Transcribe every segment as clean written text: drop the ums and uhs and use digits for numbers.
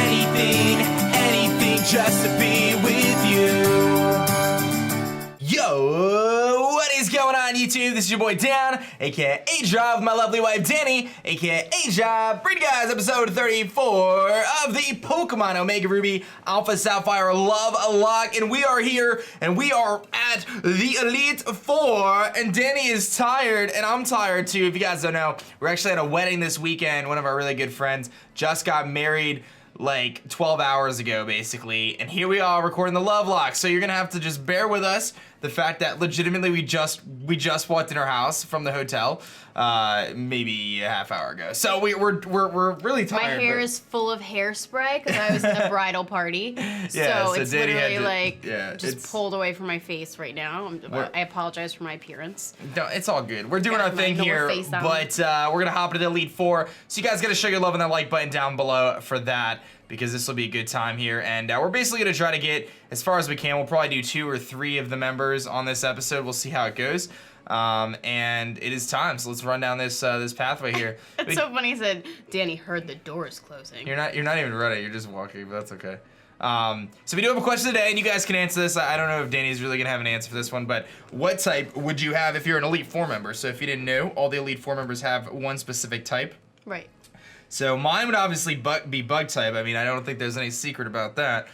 anything just to be with you. Yo, what is going on YouTube? This is your boy Dan, aka aDrive, with my lovely wife Dani, aka aJive, bringing you guys episode 34 of the Pokemon Omega Ruby Alpha Sapphire LoveLocke, and we are here, and we are at the Elite Four, and Dani is tired, and I'm tired too. If you guys don't know, we're actually at a wedding this weekend. One of our really good friends just got married like 12 hours ago, basically, and here we are recording the LoveLocke. So you're gonna have to just bear with us. The fact that legitimately we just walked in our house from the hotel, maybe a half hour ago. So we're really tired. My hair is full of hairspray because I was at the bridal party. Yeah, so it's Dani literally had to- just pulled away from my face right now. I apologize for my appearance. No, it's all good. We're doing Got our my thing lower here, face on. but we're gonna hop into the Elite Four. So you guys gotta show your love on that like button down below for that, because this will be a good time here. And we're basically gonna try to get as far as we can. We'll probably do 2 or 3 of the members on this episode. We'll see how it goes. And it is time, so let's run down this this pathway here. It's so funny he said Dani heard the doors closing. You're not even ready. You're just walking, but that's okay. So we do have a question today, and you guys can answer this. I don't know if Dani's really gonna have an answer for this one, but what type would you have if you're an Elite Four member? So if you didn't know, all the Elite Four members have one specific type. Right. So mine would obviously be bug type. I mean, I don't think there's any secret about that.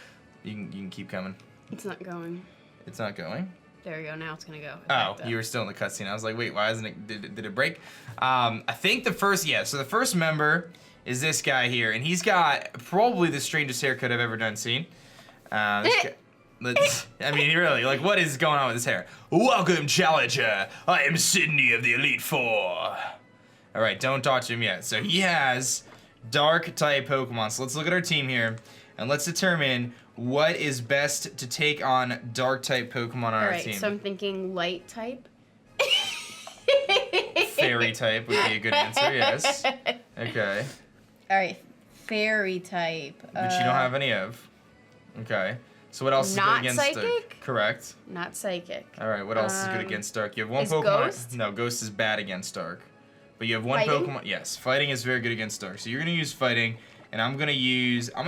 You can keep coming. It's not going. It's not going? There we go. Now it's gonna go. Oh, you were still in the cutscene. I was like, wait, why isn't it? Did it break? I think the first member is this guy here, and he's got probably the strangest haircut I've ever seen. I mean, really, like, what is going on with his hair? Welcome, challenger. I am Sydney of the Elite Four. All right, don't talk to him yet. So he has dark type Pokemon. So let's look at our team here, and let's determine what is best to take on dark type Pokemon on our team. Alright, so I'm thinking light type. Fairy type would be a good answer, yes. Okay. Alright, fairy type. Which you don't have any of. Okay. So what else is good against psychic? dark? Correct. Not psychic. Alright, what else is good against dark? You have one is Pokemon. Ghost? No, Ghost is bad against dark. But you have one Fighting? Pokemon. Yes, fighting is very good against dark. So you're gonna use fighting, and I'm gonna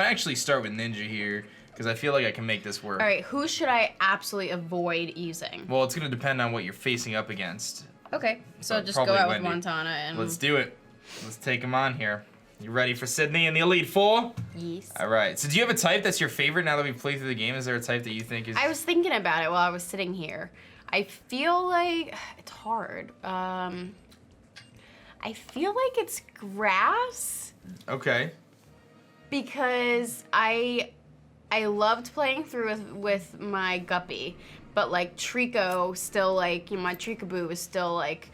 actually start with Ninja here, because I feel like I can make this work. Alright, who should I absolutely avoid using? Well, it's gonna depend on what you're facing up against. Okay, so But just go probably out Wendy. with Montana and... Let's do it. Let's take him on here. You ready for Sydney and the Elite Four? Yes. All right. So do you have a type that's your favorite now that we've played through the game? Is there a type that you think is... I was thinking about it while I was sitting here. I feel like... It's hard. I feel like it's grass. Okay. Because I loved playing through with my guppy, but like Trico still like, you know, my Tricaboo is still like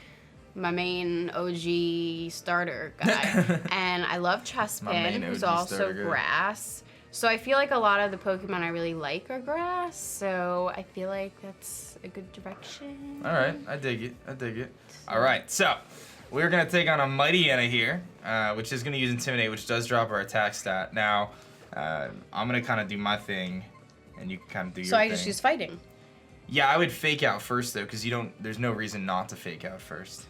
my main OG starter guy. And I love Chespin, who's also grass. So I feel like a lot of the Pokemon I really like are grass, so I feel like that's a good direction. All right. I dig it. I dig it. All right. So we're going to take on a Mightyena here, which is going to use Intimidate, which does drop our attack stat. Now, I'm going to kind of do my thing, and you can kind of do your thing. So I just use fighting. Yeah, I would fake out first, though, because there's no reason not to fake out first.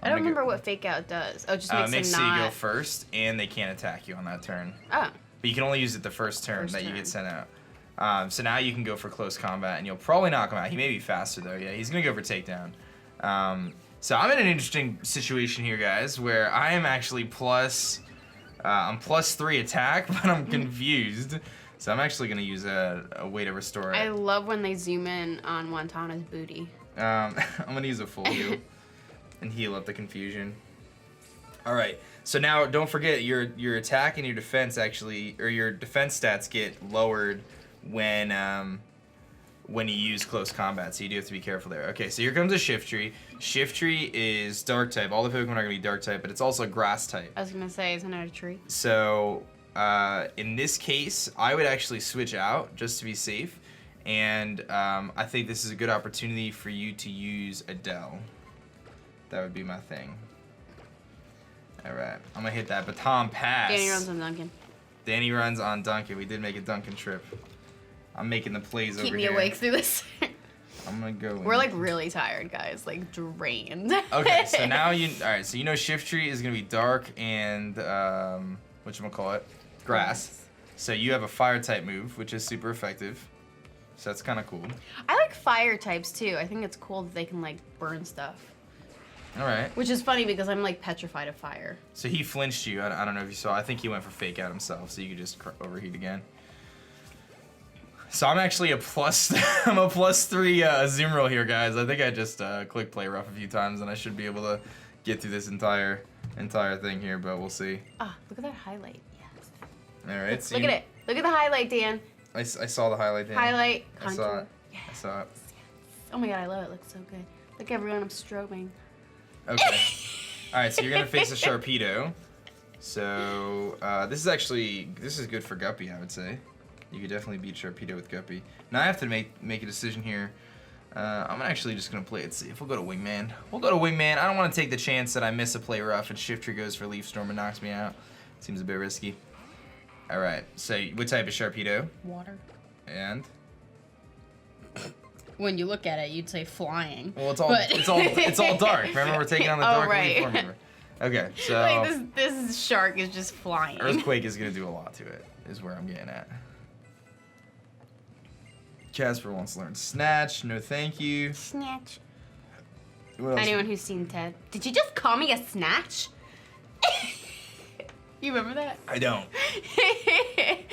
I don't remember what fake out does. Oh, it just makes it it not... so you go first, and they can't attack you on that turn. Oh. But you can only use it the first turn you get sent out. So now you can go for close combat, and you'll probably knock him out. He may be faster, though. Yeah, he's going to go for takedown. So I'm in an interesting situation here, guys, where I am actually I'm +3 attack, but I'm confused. So I'm actually going to use a way to restore it. I love when they zoom in on Montana's booty. I'm going to use a full heal and heal up the confusion. All right. So now don't forget your attack and your defense your defense stats get lowered when you use close combat, so you do have to be careful there. Okay, so here comes a Shiftry. Shiftry is dark type. All the Pokemon are going to be dark type, but it's also grass type. I was going to say, isn't it a tree? So in this case, I would actually switch out just to be safe, and I think this is a good opportunity for you to use Adele. That would be my thing. All right, I'm going to hit that Baton Pass. Dani runs on Duncan. Dani runs on Duncan. We did make a Duncan trip. I'm making the plays over here. Keep me awake through this. I'm gonna go. We're like really tired, guys. Like drained. Okay, so now all right, so you know Shiftry is gonna be dark and whatchamacallit? Grass. So you have a fire type move, which is super effective. So that's kind of cool. I like fire types too. I think it's cool that they can like burn stuff. All right. Which is funny because I'm like petrified of fire. So he flinched you. I don't know if you saw. I think he went for fake out himself, so you could just overheat again. So I'm actually a plus. I'm a +3 zoom roll here, guys. I think I just clicked play rough a few times, and I should be able to get through this entire thing here. But we'll see. Ah, look at that highlight. Yes. All right. So Look at it. Look at the highlight, Dan. I saw the highlight. Dan. Highlight. I saw Contour. it. Yes. I saw it. Yes. Oh my god, I love it. It looks so good. Look, everyone, I'm strobing. Okay. All right. So you're gonna face a Sharpedo. So this is good for Guppy, I would say. You could definitely beat Sharpedo with Guppy. Now I have to make a decision here. I'm actually just gonna play it safe. We'll go to Wingman. We'll go to Wingman. I don't want to take the chance that I miss a play rough and Shiftry goes for Leaf Storm and knocks me out. Seems a bit risky. All right. So what type of Sharpedo? Water. And When you look at it, you'd say flying. well, it's all but... it's all dark. Remember, we're taking on the dark right. Leaf Storm member. Okay. So Like this shark is just flying. Earthquake is gonna do a lot to it. Is where I'm getting at. Casper wants to learn Snatch. No, thank you. Snatch. What else? Anyone who's seen Ted. Did you just call me a snatch? You remember that? I don't.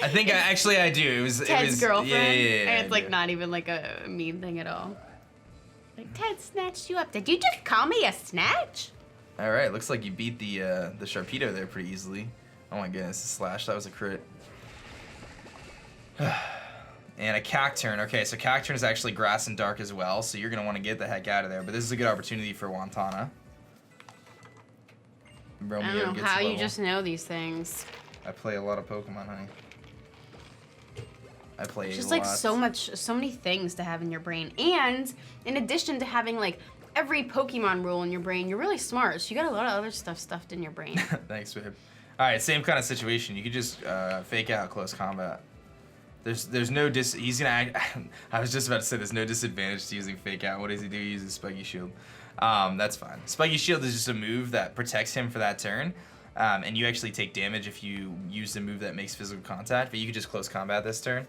I think I do. It was Ted's girlfriend. Yeah, And it's I like do. not even like a mean thing at all. Like Ted snatched you up. Did you just call me a snatch? All right, looks like you beat the Sharpedo there pretty easily. Oh my goodness, the slash, that was a crit. And a Cacturn. Okay, so Cacturn is actually grass and dark as well, so you're gonna want to get the heck out of there. But this is a good opportunity for Wantana. I don't know how you just know these things. I play a lot of Pokemon, honey. I play It's just a like lot. so many things to have in your brain. And in addition to having like every Pokemon rule in your brain, you're really smart. So you got a lot of other stuff stuffed in your brain. Thanks, babe. All right, same kind of situation. You could just fake out close combat. There's no he's gonna I was just about to say there's no disadvantage to using fake out. What does he do? He uses Spiky Shield. That's fine. Spiky Shield is just a move that protects him for that turn. And you actually take damage if you use the move that makes physical contact, but you could just close combat this turn.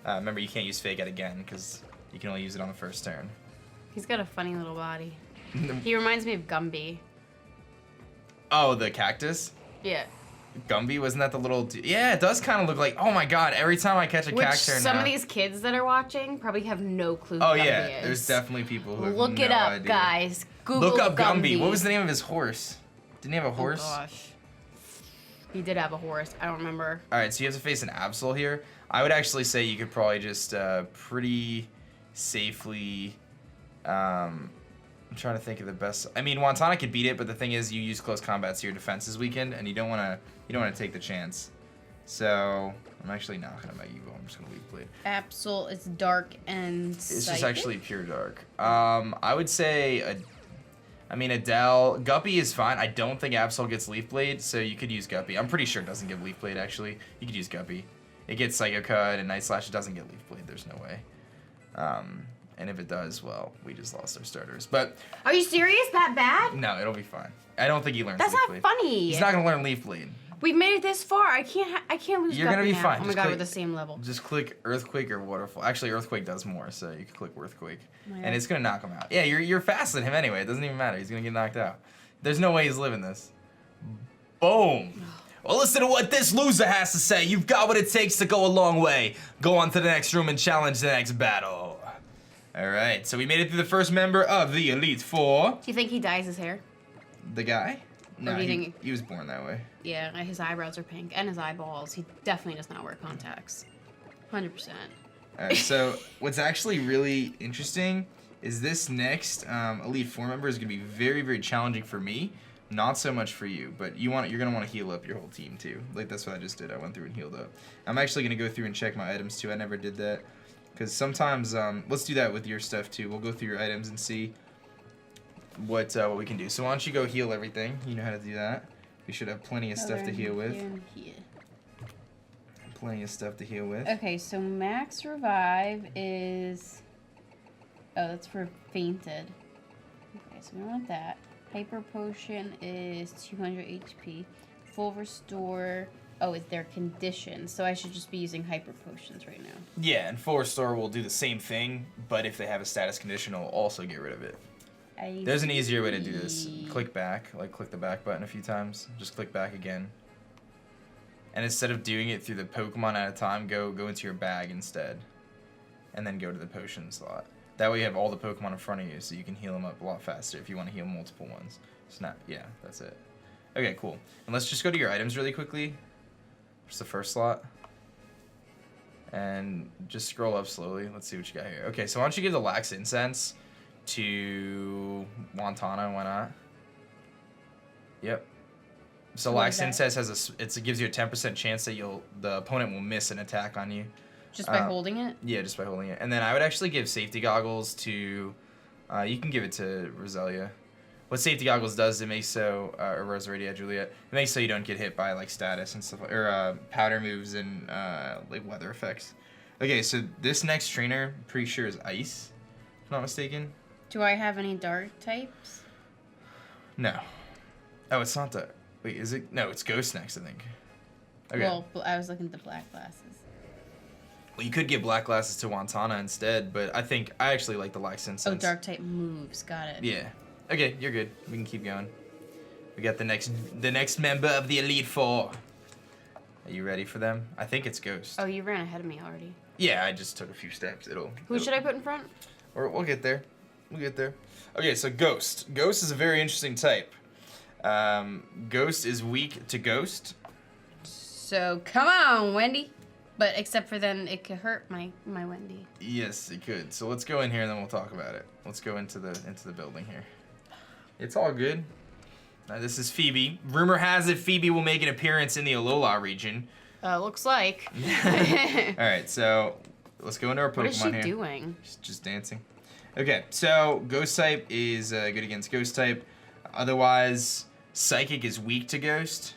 Remember, you can't use fake out again because you can only use it on the first turn. He's got a funny little body. He reminds me of Gumby. Oh, the cactus? Yeah. Gumby, wasn't that the little... Yeah, it does kind of look like... Oh my god, every time I catch a Which Cacturn some now... of these kids that are watching probably have no clue who Oh Gumby yeah, is. there's definitely people who have Look no it up, idea. guys. Google Look up Gumby. Gumby. What was the name of his horse? Didn't he have a horse? Oh gosh. He did have a horse. I don't remember. Alright, so you have to face an Absol here. I would actually say you could probably just pretty safely... I'm trying to think of the best... I mean, Wantana could beat it, but the thing is you use close combat so your defense is weakened, and you don't want to take the chance. So, I'm actually not going to Mega Evo. I'm just going to Leaf Blade. Absol is dark and It's just actually pure dark. I would say... Adele... Guppy is fine. I don't think Absol gets Leaf Blade, so you could use Guppy. I'm pretty sure it doesn't give Leaf Blade, actually. You could use Guppy. It gets Psycho Cut and Night Slash. It doesn't get Leaf Blade. There's no way. And if it does, well, we just lost our starters. But... Are you serious? That bad? No, it'll be fine. I don't think he learns That's Leaf not Blade. funny. He's not going to learn Leaf Blade. We've made it this far. I can't lose. You're going to be now. fine. Oh my Just god, click- we're the same level. Just click Earthquake or Waterfall. Actually, Earthquake does more, so you can click Earthquake. Oh my And it's going to knock him out. Yeah, you're faster than him anyway. It doesn't even matter. He's going to get knocked out. There's no way he's living this. Boom. Well, listen to what this loser has to say. You've got what it takes to go a long way. Go on to the next room and challenge the next battle. All right, so we made it through the first member of the Elite Four. Do you think he dyes his hair? The guy? No, do you think- he was born that way. Yeah, his eyebrows are pink and his eyeballs. He definitely does not wear contacts. 100%. All right, so what's actually really interesting is this next Elite Four member is going to be very, very challenging for me. Not so much for you, but you're going to want to heal up your whole team too. Like that's what I just did. I went through and healed up. I'm actually going to go through and check my items too. I never did that. Because sometimes, let's do that with your stuff too. We'll go through your items and see what we can do. So why don't you go heal everything? You know how to do that. We should have plenty of stuff to heal with. Plenty of stuff to heal with. Okay, so max revive is... Oh, that's for fainted. Okay, so we don't want that. Hyper potion is 200 HP. Full restore Oh, is their condition. So I should just be using hyper potions right now. Yeah, and 4-star will do the same thing, but if they have a status condition, it'll also get rid of it. There's an easier way to do this. Click back, like click the back button a few times. Just click back again. And instead of doing it through the Pokemon at a time, go into your bag instead. And then go to the potion slot. That way you have all the Pokemon in front of you, so you can heal them up a lot faster if you want to heal multiple ones. Snap, yeah, that's it. Okay, cool. And let's just go to your items really quickly. Just the first slot. And just scroll up slowly. Let's see what you got here. Okay, so why don't you give the Lax Incense to Wantana, why not? Yep. So Lax Incense has it gives you a 10% chance that the opponent will miss an attack on you. Just by holding it? Yeah, just by holding it. And then I would actually give Safety Goggles to, you can give it to Roselia. What Safety Goggles does, it makes so, or Rosaria, Juliet, it makes so you don't get hit by like status and stuff, or powder moves and like weather effects. Okay, so this next trainer, pretty sure is Ice, if I'm not mistaken. Do I have any dark types? No. Oh, it's not dark. Wait, is it? No, it's Ghost next, I think. Okay. Well, I was looking at the black glasses. Well, you could give Black Glasses to Wantana instead, but I actually like the Lax Incense. Oh, dark type moves. Got it. Yeah. Okay, you're good. We can keep going. We got the next member of the Elite Four. Are you ready for them? I think it's Ghost. Oh, you ran ahead of me already. Yeah, I just took a few steps. Who should I put in front? Or we'll get there. We'll get there. Okay, so Ghost. Ghost is a very interesting type. Ghost is weak to Ghost. So come on, Wendy. But except for then it could hurt my Wendy. Yes, it could. So let's go in here and then we'll talk about it. Let's go into the building here. It's all good. This is Phoebe. Rumor has it Phoebe will make an appearance in the Alola region. Looks like. All right, so let's go into our Pokemon here. What is she doing? She's just dancing. Okay, so Ghost type is good against Ghost type. Otherwise, Psychic is weak to Ghost.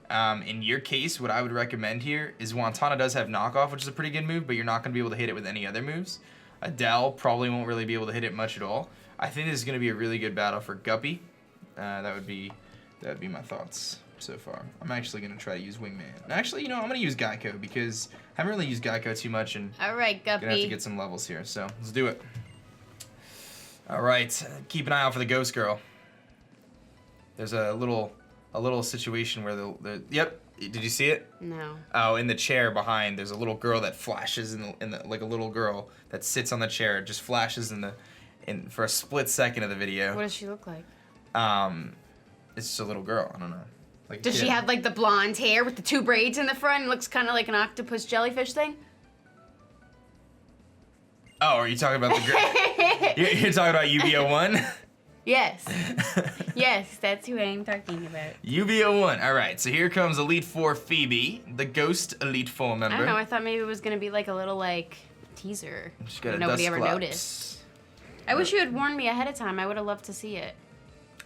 In your case, what I would recommend here is Wantana does have Knockoff, which is a pretty good move, but you're not going to be able to hit it with any other moves. Adele probably won't really be able to hit it much at all. I think this is going to be a really good battle for Guppy. That would be my thoughts so far. I'm actually going to try to use Wingman. Actually, I'm going to use Geico because I haven't really used Geico too much, and all right, Guppy. Gonna have to get some levels here. So let's do it. All right, keep an eye out for the Ghost Girl. There's a little situation where yep. Did you see it? No. Oh, in the chair behind, there's a little girl that flashes in the like a little girl that sits on the chair, just flashes for a split second of the video. What does she look like? It's just a little girl. I don't know. Like does she have like the blonde hair with the 2 braids in the front? It looks kind of like an octopus jellyfish thing. Oh, are you talking about the girl? you're talking about UBO1? Yes. Yes, that's who I'm talking about. UBO1. All right, so here comes Elite Four Phoebe, the Ghost Elite Four member. I don't know. I thought maybe it was gonna be like a little like teaser. She's got Nobody ever noticed. I wish you had warned me ahead of time. I would have loved to see it.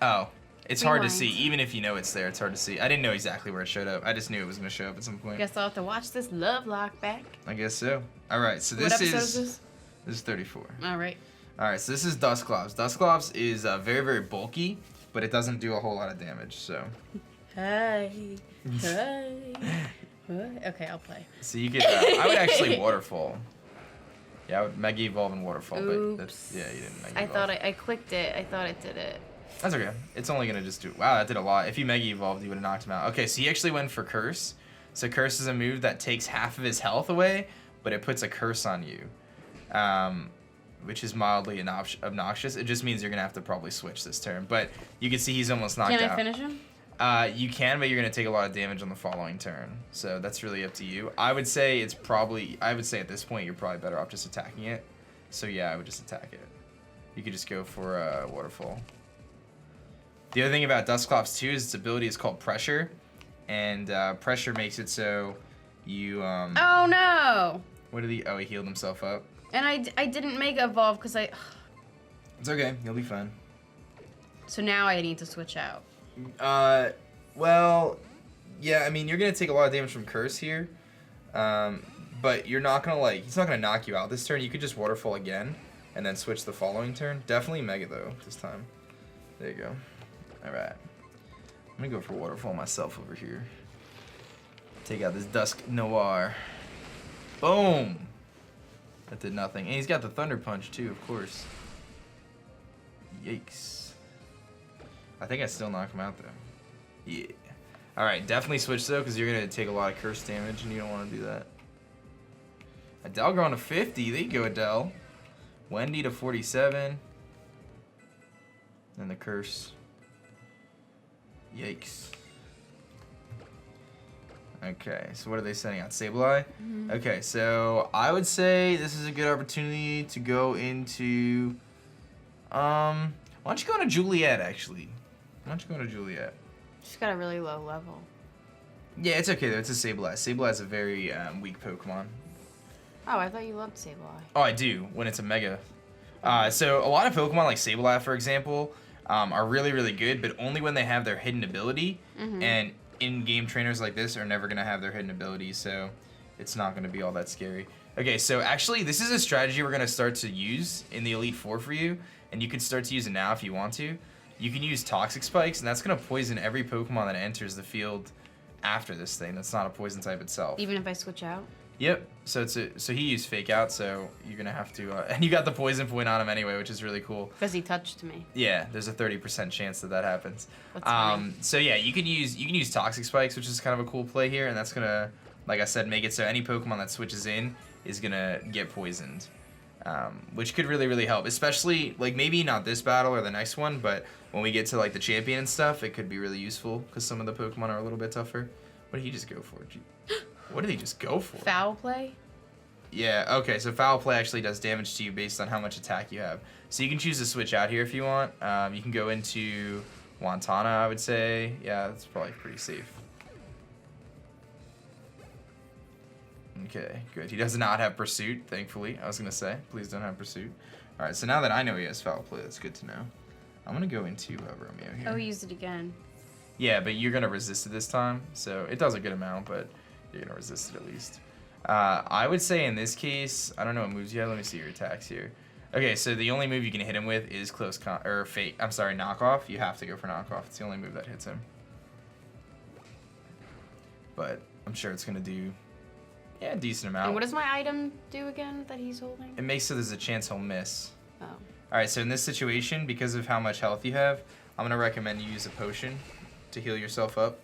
Oh, it's hard to see. Even if you know it's there, it's hard to see. I didn't know exactly where it showed up. I just knew it was gonna show up at some point. Guess I'll have to watch this LoveLocke back. I guess so. All right, so What episode is this? This is 34. All right. All right, so this is Dusclops. Dusclops is very, very bulky, but it doesn't do a whole lot of damage, so. Hi. Hi. Okay, I'll play. So you could, I would actually Waterfall. Yeah, I would Mega Evolve and Waterfall, Oops. but yeah, you didn't Mega I Evolve. thought I clicked it. I thought it did it. That's okay. It's only gonna just do, wow, that did a lot. If you Mega Evolved, you would have knocked him out. Okay, so he actually went for Curse. So Curse is a move that takes half of his health away, but it puts a curse on you. Which is mildly obnoxious. It just means you're going to have to probably switch this turn. But you can see he's almost knocked out. Can I finish him? You can, but you're going to take a lot of damage on the following turn. So that's really up to you. I would say at this point, you're probably better off just attacking it. So yeah, I would just attack it. You could just go for Waterfall. The other thing about Dusclops too is its ability is called Pressure. And Pressure makes it so you... oh no! What did he... Oh, he healed himself up. And I didn't Mega Evolve because I... It's okay. You'll be fine. So now I need to switch out. Well, yeah, I mean, you're going to take a lot of damage from Curse here. But you're not going to, he's not going to knock you out this turn. You could just Waterfall again and then switch the following turn. Definitely Mega, though, this time. There you go. All right. I'm going to go for Waterfall myself over here. Take out this Dusk Noir. Boom! That did nothing. And he's got the Thunder Punch too, of course. Yikes. I think I still knock him out though. Yeah. Alright, definitely switch though, because you're going to take a lot of curse damage and you don't want to do that. Adele going to 50. There you go, Adele. Wendy to 47. And the curse. Yikes. Okay, so what are they sending out? Sableye? Mm-hmm. Okay, so I would say this is a good opportunity to go into... why don't you go to Juliet, actually? Why don't you go to Juliet? She's got a really low level. Yeah, it's okay, though. It's a Sableye. Sableye is a very weak Pokemon. Oh, I thought you loved Sableye. Oh, I do, when it's a Mega. So a lot of Pokemon, like Sableye, for example, are really, really good, but only when they have their hidden ability. Mm-hmm. And in-game trainers like this are never going to have their hidden ability, so it's not going to be all that scary. Okay, so actually, this is a strategy we're going to start to use in the Elite Four for you, and you can start to use it now if you want to. You can use Toxic Spikes, and that's going to poison every Pokemon that enters the field after this thing. That's not a poison type itself. Even if I switch out? Yep. So he used Fake Out, so you're gonna have to. And you got the poison point on him anyway, which is really cool. Because he touched me. Yeah, there's a 30% chance that happens. That's funny. So yeah, you can use Toxic Spikes, which is kind of a cool play here, and that's gonna, like I said, make it so any Pokemon that switches in is gonna get poisoned, which could really, really help. Especially like maybe not this battle or the next one, but when we get to like the champion and stuff, it could be really useful because some of the Pokemon are a little bit tougher. What did he just go for? What did he just go for? Foul play? Yeah, okay, so Foul Play actually does damage to you based on how much attack you have. So you can choose to switch out here if you want. You can go into Wantana, I would say. Yeah, that's probably pretty safe. Okay, good. He does not have Pursuit, thankfully. I was going to say, please don't have Pursuit. Alright, so now that I know he has Foul Play, that's good to know. I'm going to go into Romeo here. Oh, he used it again. Yeah, but you're going to resist it this time. So it does a good amount, but you're going to resist it at least. I would say in this case, I don't know what moves you have. Let me see your attacks here. Okay, so the only move you can hit him with is knockoff. You have to go for knockoff. It's the only move that hits him. But I'm sure it's going to do, yeah, a decent amount. And what does my item do again that he's holding? It makes so there's a chance he'll miss. Oh. Alright, so in this situation, because of how much health you have, I'm going to recommend you use a potion to heal yourself up.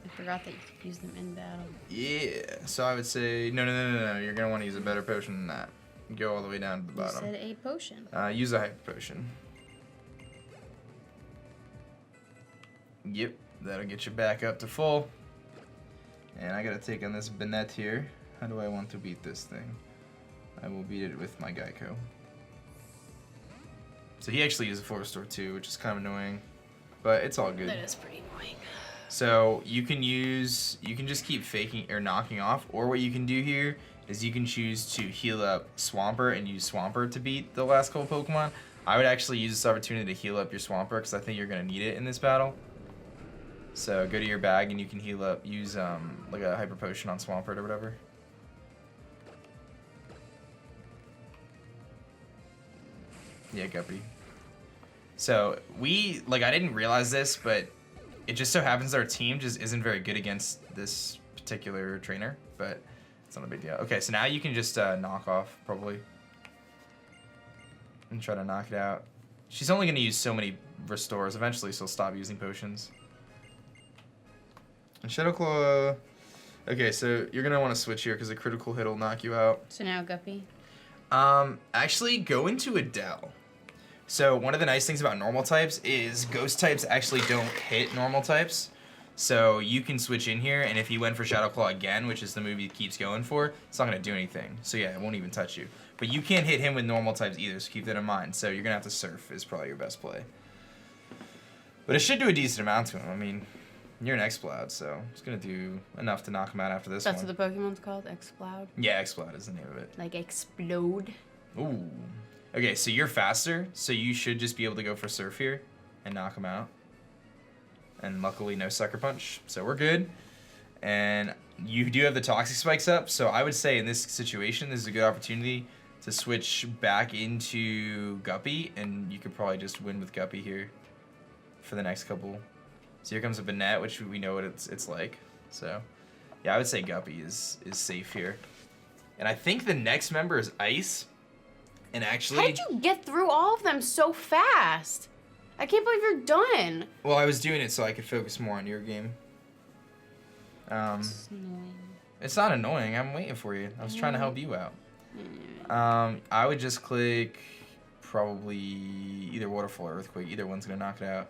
I forgot that you could use them in battle. Yeah, so I would say, no, you're going to want to use a better potion than that. Go all the way down to the bottom. You said a potion. Use a hyper potion. Yep, that'll get you back up to full. And I gotta take on this Banette here. How do I want to beat this thing? I will beat it with my Geico. So he actually used a 4-star too, which is kind of annoying. But it's all good. That is pretty annoying. So you can just keep faking or knocking off, or what you can do here is you can choose to heal up Swampert and use Swampert to beat the last couple Pokemon. I would actually use this opportunity to heal up your Swampert because I think you're going to need it in this battle. So go to your bag and you can heal up, use like a Hyper Potion on Swampert or whatever. Yeah, Guppy. So I didn't realize this, but it just so happens our team just isn't very good against this particular trainer, but it's not a big deal. Okay, so now you can just knock off, probably. And try to knock it out. She's only going to use so many restores. Eventually, she'll stop using potions. And Shadow Claw... Okay, so you're going to want to switch here because a critical hit will knock you out. So now Guppy? Actually, go into Adele. So one of the nice things about normal types is ghost types actually don't hit normal types. So you can switch in here, and if you went for Shadow Claw again, which is the move he keeps going for, it's not going to do anything. So yeah, it won't even touch you. But you can't hit him with normal types either, so keep that in mind. So you're going to have to Surf is probably your best play. But it should do a decent amount to him. I mean, you're an Exploud, so it's going to do enough to knock him out after this one. That's what the Pokemon's called? Exploud? Yeah, Exploud is the name of it. Like explode? Ooh. Okay, so you're faster, so you should just be able to go for Surf here and knock him out. And luckily no Sucker Punch, so we're good. And you do have the Toxic Spikes up, so I would say in this situation, this is a good opportunity to switch back into Guppy, and you could probably just win with Guppy here for the next couple. So here comes a Banette, which we know what it's like. So, yeah, I would say Guppy is safe here. And I think the next member is Ice. And actually... How did you get through all of them so fast? I can't believe you're done. Well, I was doing it so I could focus more on your game. It's annoying. It's not annoying. I'm waiting for you. I was trying to help you out. I would just click probably either Waterfall or Earthquake. Either one's going to knock it out.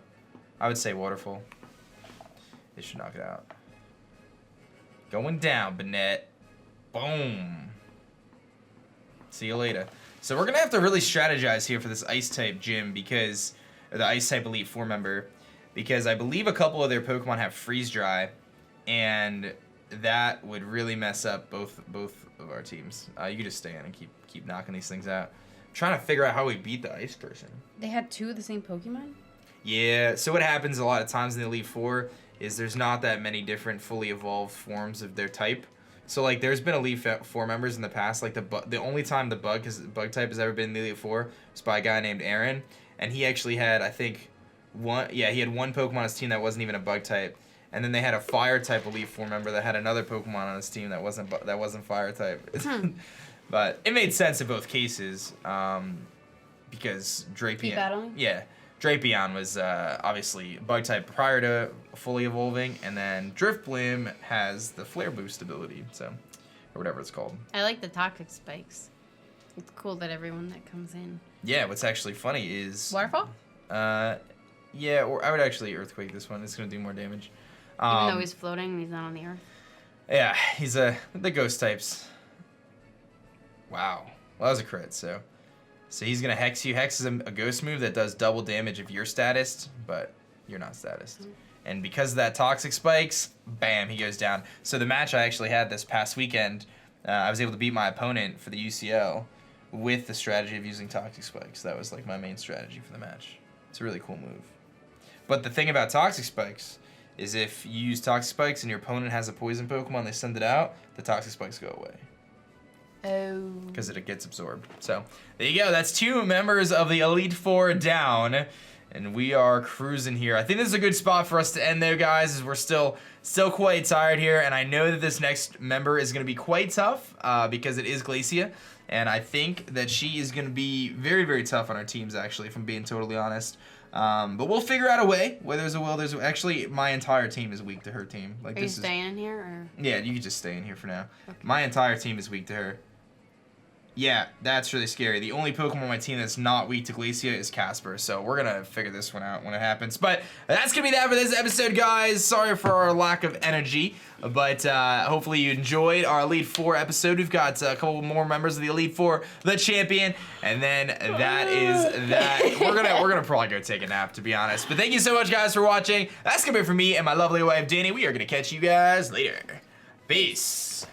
I would say Waterfall. It should knock it out. Going down, Bennett. Boom. See you later. So we're going to have to really strategize here for this Ice-type gym because... Or the Ice-type Elite Four member. Because I believe a couple of their Pokemon have Freeze Dry. And that would really mess up both of our teams. You can just stay in and keep knocking these things out. I'm trying to figure out how we beat the Ice person. They had 2 of the same Pokemon? Yeah, so what happens a lot of times in the Elite Four is there's not that many different fully evolved forms of their type. So like there's been Elite Four members in the past, like the only time the bug type has ever been in the Elite Four was by a guy named Aaron, and he actually had I think he had one Pokemon on his team that wasn't even a bug type. And then they had a fire type Elite Four member that had another Pokemon on his team that wasn't fire type. But it made sense in both cases because Drapion. Yeah, Drapion was obviously bug type prior to fully evolving, and then Drifblim has the Flare Boost ability, so or whatever it's called. I like the toxic spikes. It's cool that everyone that comes in. Yeah, what's actually funny is Waterfall. Yeah, or I would actually Earthquake this one. It's gonna do more damage. Even though he's floating and he's not on the earth. Yeah, he's the ghost types. Wow. Well, that was a crit, so he's gonna Hex you. Hex is a ghost move that does double damage if you're statused, but you're not statused. And because of that toxic spikes, bam, he goes down. So the match I actually had this past weekend, I was able to beat my opponent for the UCL with the strategy of using toxic spikes. That was like my main strategy for the match. It's a really cool move. But the thing about toxic spikes is if you use toxic spikes and your opponent has a poison Pokemon, they send it out, the toxic spikes go away. Oh. Because it gets absorbed. So there you go. That's 2 members of the Elite Four down. And we are cruising here. I think this is a good spot for us to end there, guys, as we're still quite tired here. And I know that this next member is going to be quite tough because it is Glacia. And I think that she is going to be very, very tough on our teams, actually, if I'm being totally honest. But we'll figure out a way. Where there's a will, there's a... Actually, my entire team is weak to her team. Like, Are you staying in here? Or? Yeah, you can just stay in here for now. Okay. My entire team is weak to her. Yeah, that's really scary. The only Pokemon on my team that's not weak to Glacia is Casper, so we're going to figure this one out when it happens. But that's going to be that for this episode, guys. Sorry for our lack of energy, but hopefully you enjoyed our Elite Four episode. We've got a couple more members of the Elite Four, the champion, and then that is that. We're gonna probably go take a nap, to be honest. But thank you so much, guys, for watching. That's going to be it for me and my lovely wife, Dani. We are going to catch you guys later. Peace.